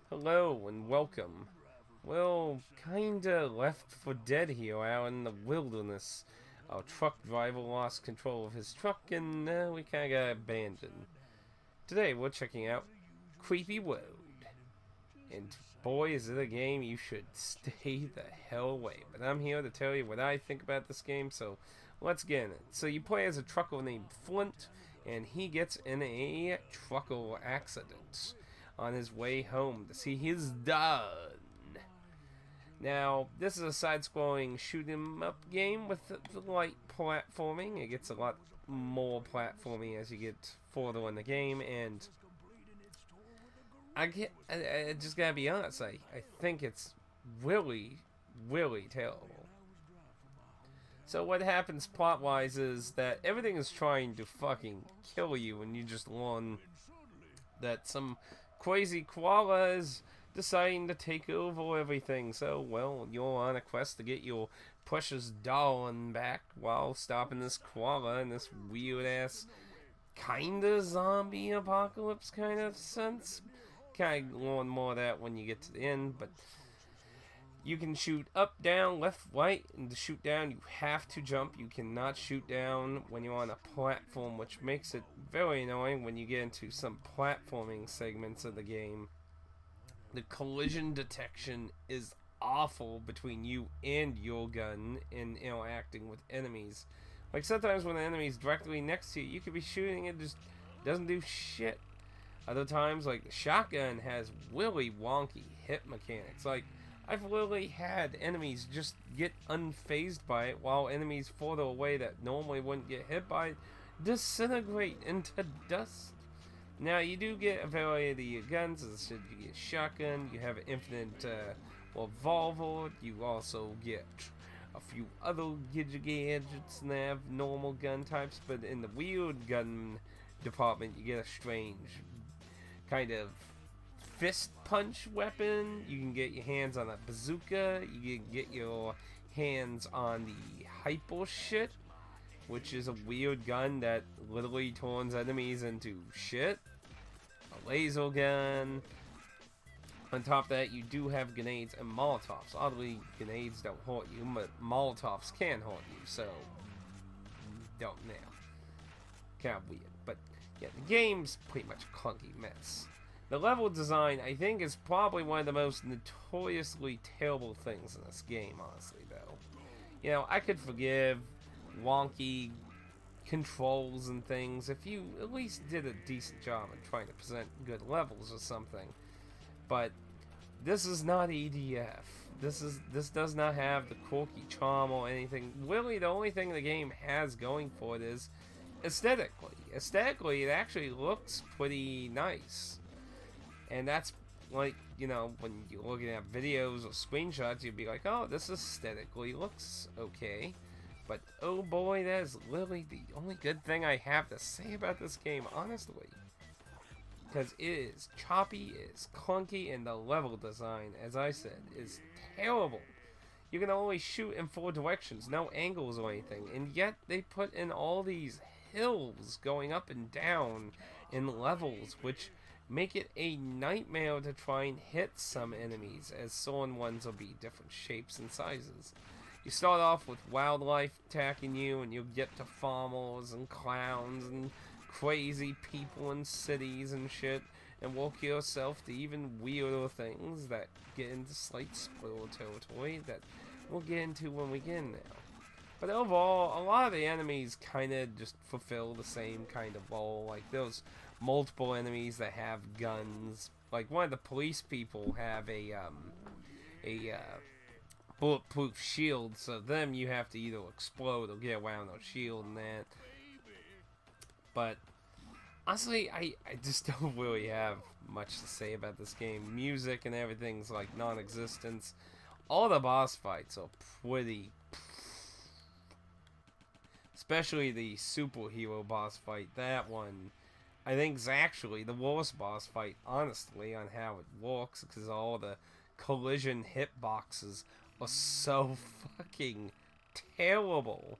Hello and welcome. Well, kinda left for dead here out in the wilderness. Our truck driver lost control of his truck and we kinda got abandoned. Today we're checking out Creepy Road. And boy, is it a game you should stay the hell away. But I'm here to tell you what I think about this game, so let's get in it. So you play as a trucker named Flint, and he gets in a trucker accident on his way home to see his dad. Now, this is a side-scrolling shoot-'em-up game with light platforming. It gets a lot more platforming as you get further in the game, and I just gotta be honest. I think it's really, really terrible. So what happens plot-wise is that everything is trying to fucking kill you, and you just learn that some crazy koala is deciding to take over everything. So, well, you're on a quest to get your precious darling back while stopping this koala in this weird-ass kinda zombie apocalypse kind of sense. Kind of learn more of that when you get to the end, but you can shoot up, down, left, right, and to shoot down you have to jump. You cannot shoot down when you're on a platform, which makes it very annoying when you get into some platforming segments of the game. The collision detection is awful between you and your gun in interacting with enemies. Like sometimes when the enemy's directly next to you, you could be shooting and it just doesn't do shit. Other times, like the shotgun has really wonky hit mechanics. Like I've literally had enemies just get unfazed by it, while enemies further away that normally wouldn't get hit by it disintegrate into dust. Now, you do get a variety of guns. As I said, you get shotgun, you have an infinite revolver, you also get a few other gadgets and they have normal gun types, but in the weird gun department, you get a strange kind of fist punch weapon. You can get your hands on a bazooka, you can get your hands on the hyper shit, which is a weird gun that literally turns enemies into shit. A laser gun. On top of that, you do have grenades and molotovs. Oddly, grenades don't hurt you, but molotovs can hurt you, so don't now. Kind of weird, but yeah, the game's pretty much a clunky mess. The level design, I think, is probably one of the most notoriously terrible things in this game, honestly, though. You know, I could forgive wonky controls and things if you at least did a decent job at trying to present good levels or something. But this is not EDF. This does not have the quirky charm or anything. Really, the only thing the game has going for it is aesthetically. Aesthetically, it actually looks pretty nice. And that's like, you know, when you're looking at videos or screenshots, you'd be like, oh, this aesthetically looks okay. But oh boy, that is literally the only good thing I have to say about this game, honestly. Because it is choppy, it is clunky, and the level design, as I said, is terrible. You can only shoot in 4 directions, no angles or anything, and yet they put in all these hills going up and down in levels, which make it a nightmare to try and hit some enemies, as certain ones will be different shapes and sizes. You start off with wildlife attacking you, and you'll get to farmers and clowns and crazy people in cities and shit, and work yourself to even weirder things that get into slight spoiler territory that we'll get into when we get in now. But overall, a lot of the enemies kind of just fulfill the same kind of role. Like, there's multiple enemies that have guns. Like, one of the police people have a bulletproof shield, so them you have to either explode or get around their shield and that. But honestly, I just don't really have much to say about this game. Music and everything's like non-existent. All the boss fights are pretty, especially the superhero boss fight. That one, I think, is actually the worst boss fight, honestly, on how it works, because all the collision hitboxes are so fucking terrible.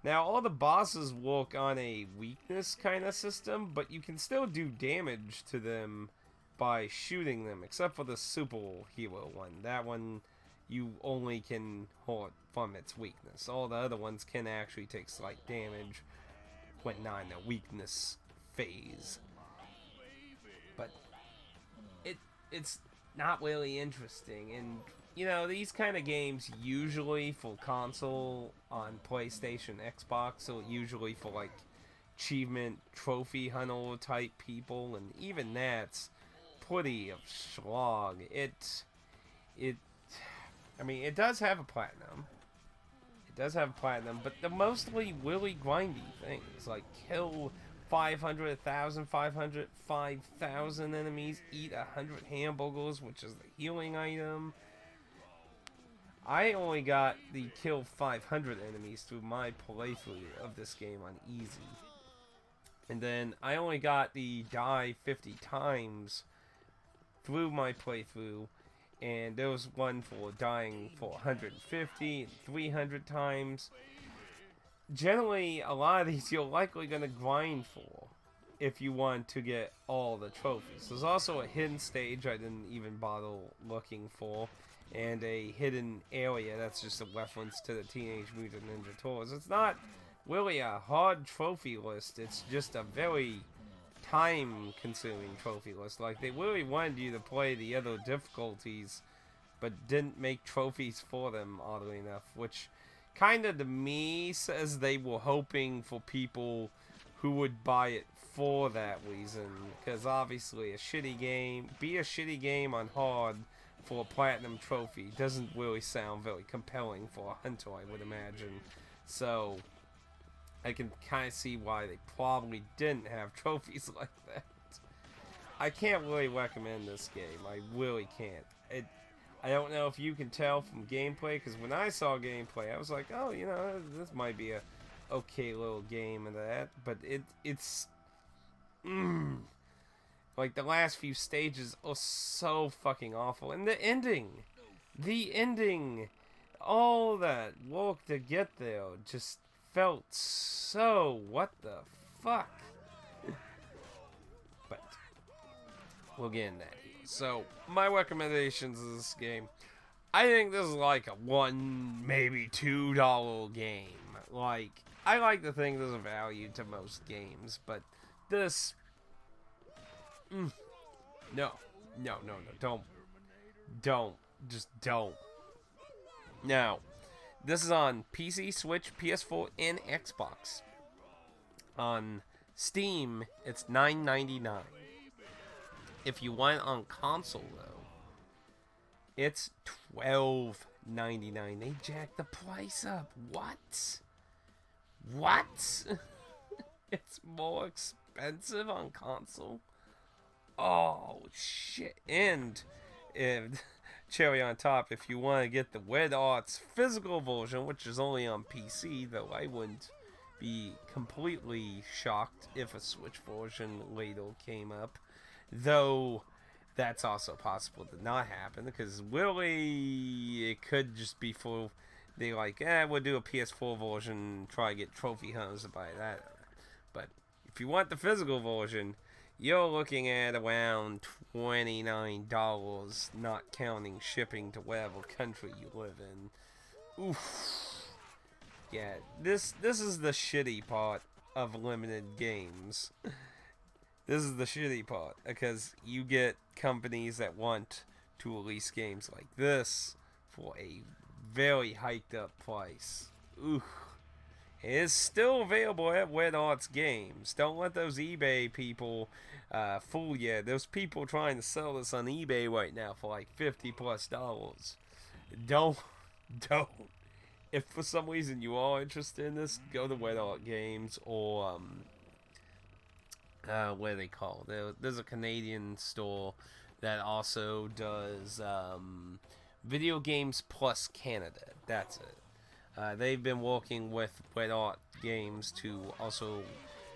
Now, all the bosses work on a weakness kind of system, but you can still do damage to them by shooting them, except for the superhero one. That one you only can hurt from its weakness. All the other ones can actually take slight damage when not in a weakness phase. But it's not really interesting. And you know, these kind of games usually for console on PlayStation, Xbox, so usually for like achievement trophy hunter type people, and even that's pretty of slog. I mean, it does have a platinum. It does have a platinum, but the mostly really grindy things like kill 500, 1,000, 500, 5,000 enemies, eat 100 hamburgers, which is the healing item. I only got the kill 500 enemies through my playthrough of this game on easy. And then I only got the die 50 times through my playthrough. And there was one for dying for 150 and 300 times. Generally, a lot of these you're likely going to grind for if you want to get all the trophies. There's also a hidden stage I didn't even bother looking for. And a hidden area that's just a reference to the Teenage Mutant Ninja Turtles. It's not really a hard trophy list. It's just a very time-consuming trophy list. Like, they really wanted you to play the other difficulties, but didn't make trophies for them, oddly enough. Which, kind of to me, says they were hoping for people who would buy it for that reason. Because obviously, a shitty game on hard for a platinum trophy doesn't really sound very compelling for a hunter, I would imagine. So I can kind of see why they probably didn't have trophies like that. I can't really recommend this game. I really can't. I don't know if you can tell from gameplay, because when I saw gameplay, I was like, oh, you know, this might be a okay little game and that. But it's like, the last few stages are so fucking awful. And the ending, all that work to get there just felt so, what the fuck? But we'll get into that here. So, my recommendations of this game, I think this is like a $1, maybe $2 game. Like, I like to think there's a value to most games, but this... No, just don't. Now, this is on PC, Switch, PS4, and Xbox. On Steam, it's $9.99. If you want it on console, though, it's $12.99. They jacked the price up. What? It's more expensive on console? Oh, shit. And cherry on top, if you want to get the Red Arts physical version, which is only on PC, though I wouldn't be completely shocked if a Switch version later came up. Though, that's also possible to not happen, because really, it could just be for, they like, we'll do a PS4 version, try to get trophy hunters to buy that. But if you want the physical version, you're looking at around $29, not counting shipping to whatever country you live in. Oof. Yeah, this is the shitty part of limited games. This is the shitty part, because you get companies that want to release games like this for a very hiked up price. Oof. It is still available at Red Arts Games. Don't let those eBay people fool you. There's people trying to sell this on eBay right now for like $50+. Don't. If for some reason you are interested in this, go to Red Arts Games or what do they call it? There's a Canadian store that also does Video Games Plus Canada. That's it. They've been working with Red Art Games to also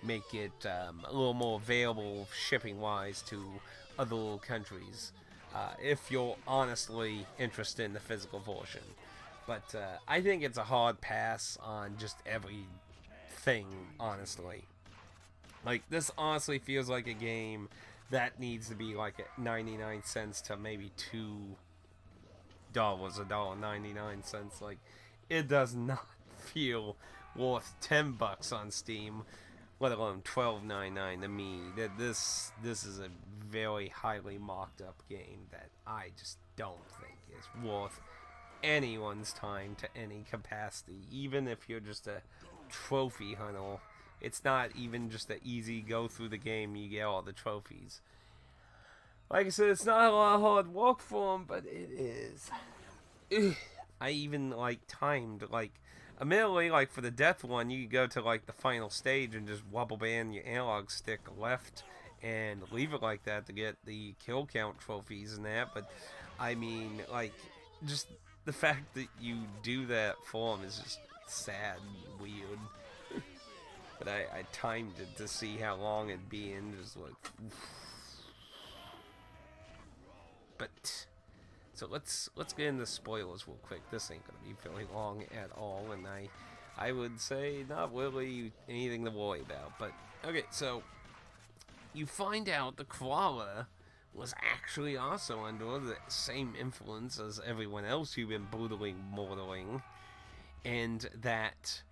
make it a little more available shipping-wise to other countries, if you're honestly interested in the physical version. But I think it's a hard pass on just everything, honestly. Like, this honestly feels like a game that needs to be like at 99 cents to maybe $2, $1.99. Like, it does not feel worth $10 on Steam, let alone $12.99 to me. That this is a very highly mocked up game that I just don't think is worth anyone's time to any capacity. Even if you're just a trophy hunter, it's not even just an easy go through the game. You get all the trophies. Like I said, it's not a lot of hard work for them, but it is. I even like timed like admittedly, like for the death one, you could go to like the final stage and just wobble band your analog stick left and leave it like that to get the kill count trophies and that. But I mean, like, just the fact that you do that for them is just sad and weird. But I timed it to see how long it'd be and just like. But so let's get into spoilers real quick. This ain't gonna be very long at all, and I would say not really anything to worry about. But okay, so you find out the koala was actually also under the same influence as everyone else you've been brutally murdering, and that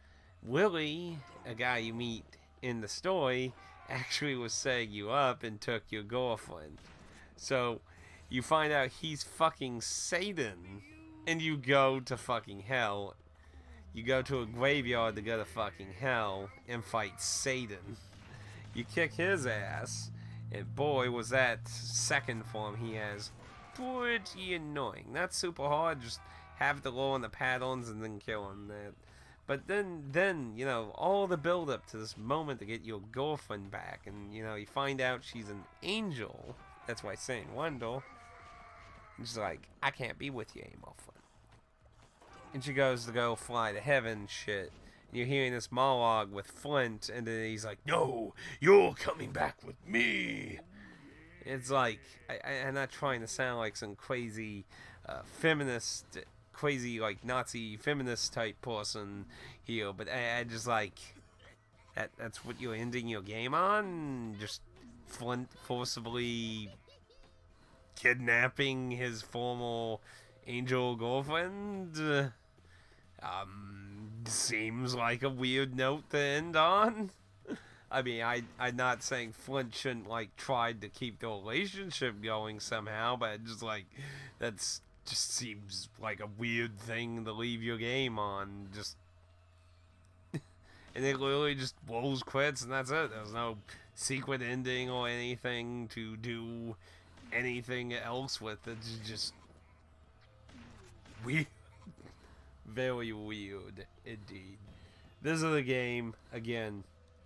Willie, a guy you meet in the story, actually was setting you up and took your girlfriend. So you find out he's fucking Satan, and you go to fucking hell. You go to a graveyard to go to fucking hell and fight Satan. You kick his ass, and boy, was that second form he has pretty annoying. Not super hard, just have to lower on the patterns and then kill him. But then, you know, all the build up to this moment to get your girlfriend back, and, you know, you find out she's an angel. That's why Saint Wendell. And she's like, I can't be with you anymore, friend. And she goes to go fly to heaven and shit. And you're hearing this monologue with Flint, and then he's like, no, you're coming back with me. It's like, I'm not trying to sound like some crazy feminist, crazy like Nazi feminist type person here, but I just like, that's what you're ending your game on? Just Flint forcibly kidnapping his former angel girlfriend? Seems like a weird note to end on. I mean, I'm not saying Flint shouldn't, like, try to keep the relationship going somehow, but just, like, that's just seems like a weird thing to leave your game on. Just, and it literally just blows quits, and that's it. There's no secret ending or anything to do anything else with it. It's just weird. Very weird indeed. This is a game, again,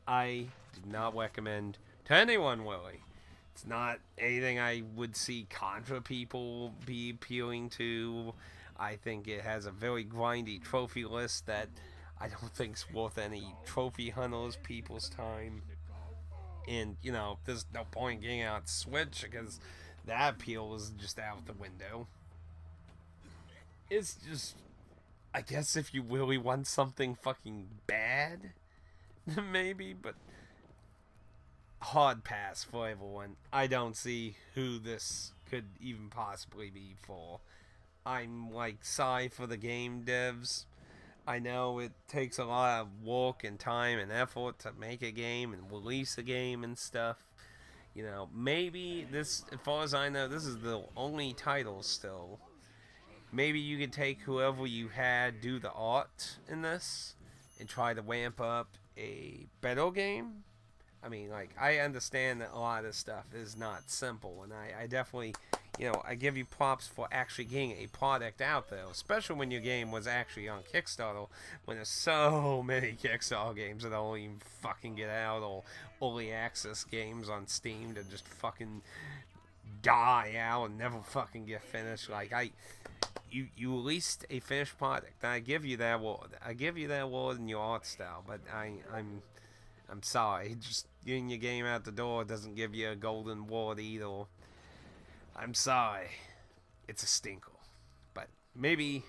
I do not recommend to anyone really. It's not anything I would see Contra people be appealing to. I think it has a very grindy trophy list that I don't think's worth any trophy hunters people's time. And, you know, there's no point getting out Switch because that appeal is just out the window. It's just, I guess if you really want something fucking bad, maybe, but hard pass for everyone. I don't see who this could even possibly be for. I'm like sorry for the game devs. I know it takes a lot of work and time and effort to make a game and release a game and stuff. You know, maybe this, as far as I know, this is the only title still. Maybe you could take whoever you had do the art in this and try to ramp up a better game. I mean, like, I understand that a lot of this stuff is not simple, and I definitely, you know, I give you props for actually getting a product out there, especially when your game was actually on Kickstarter, when there's so many Kickstarter games that don't even fucking get out, or early access games on Steam that just fucking die out and never fucking get finished. Like, you released a finished product, and I give you that word. I give you that word in your art style, but I'm sorry, just getting your game out the door doesn't give you a golden word either. I'm sorry, it's a stinker. But maybe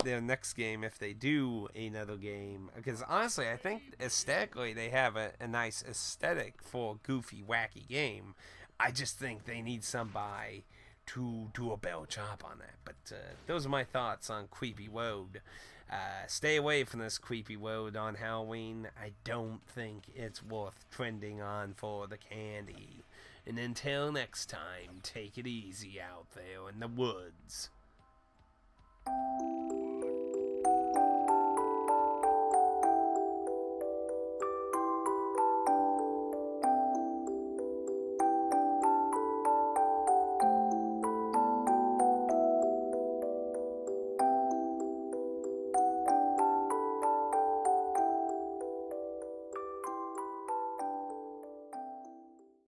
their next game, if they do another game, because honestly, I think aesthetically they have a nice aesthetic for a goofy, wacky game. I just think they need somebody to do a better job on that. But those are my thoughts on Creepy Road. Stay away from this Creepy Road on Halloween. I don't think it's worth trending on for the candy. And until next time, take it easy out there in the woods.